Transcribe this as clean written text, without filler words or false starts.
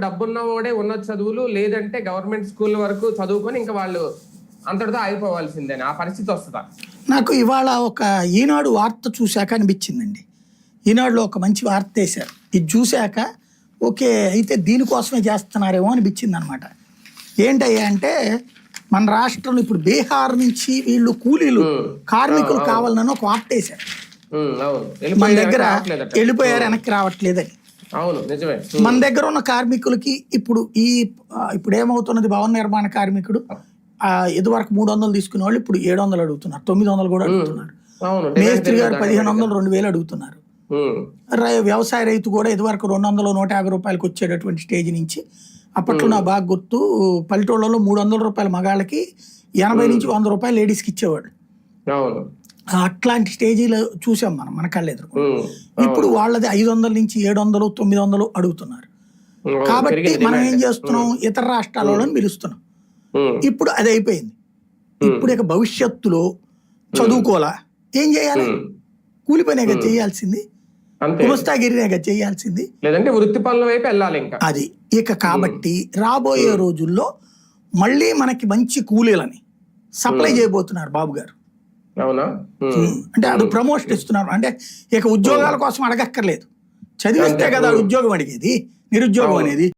డబ్బున్నవాడే ఉన్న చదువులు లేదంటే గవర్నమెంట్ స్కూల్ వరకు చదువుకొని ఇంకా వాళ్ళు అంతటితో ఆగిపోవాల్సిందేనా? ఆ పరిస్థితి వస్తుందా? నాకు ఇవాళ ఒక ఈనాడు వార్త చూశాక అనిపించిందండి. ఈనాడులో ఒక మంచి వార్త వేశారు. ఇది చూశాక ఓకే అయితే దీనికోసమే చేస్తున్నారేమో అనిపించింది అనమాట. ఏంటయ్యా అంటే మన రాష్ట్రంలో ఇప్పుడు బీహార్ నుంచి వీళ్ళు కూలీలు కార్మికులు కావాలని ఒక వార్త వేశారు. మన దగ్గర వెళ్ళిపోయారు, వెనక్కి రావట్లేదని. మన దగ్గర ఉన్న కార్మికులకి ఇప్పుడు ఏమవుతున్నది, భవన నిర్మాణ కార్మికుడు ఇదివరకు 300 తీసుకునే వాళ్ళు ఇప్పుడు 700 అడుగుతున్నారు, 900 కూడా అడుగుతున్నారు. మేస్త్రి గారు 1500, 2000 అడుగుతున్నారు. వ్యవసాయ రైతు కూడా ఇదివరకు 200, 150 రూపాయలకు వచ్చేటటువంటి స్టేజ్ నుంచి అప్పట్లో నా బాగా గుర్తు, పల్లెటూళ్ళలో 300 రూపాయల మగాళ్ళకి 80 నుంచి 100 రూపాయలు లేడీస్కి ఇచ్చేవాళ్ళు. అట్లాంటి స్టేజీలో చూసాం మన కళ్ళు ఎదురు. ఇప్పుడు వాళ్ళది 500 నుంచి 700, 900 అడుగుతున్నారు. కాబట్టి మనం ఏం చేస్తున్నాం, ఇతర రాష్ట్రాలలో పిలుస్తున్నాం. ఇప్పుడు అది అయిపోయింది. ఇప్పుడు ఇక భవిష్యత్తులో చదువుకోవాలా, ఏం చేయాలి? కూలి పనేగా చేయాల్సింది, కుమస్తాగిరినేగా చేయాల్సింది, లేదంటే వృత్తి పనుల వైపు వెళ్ళాలి ఇంకా. అది ఇక కాబట్టి రాబోయే రోజుల్లో మళ్ళీ మనకి మంచి కూలీలని సప్లై చేయబోతున్నారు బాబు గారు. అవునా? అంటే అది ప్రమోషన్ ఇస్తున్నారు. అంటే ఇక ఉద్యోగాల కోసం అడగక్కర్లేదు, చదివిస్తే కదా ఉద్యోగం అడిగేది, నిరుద్యోగం అనేది.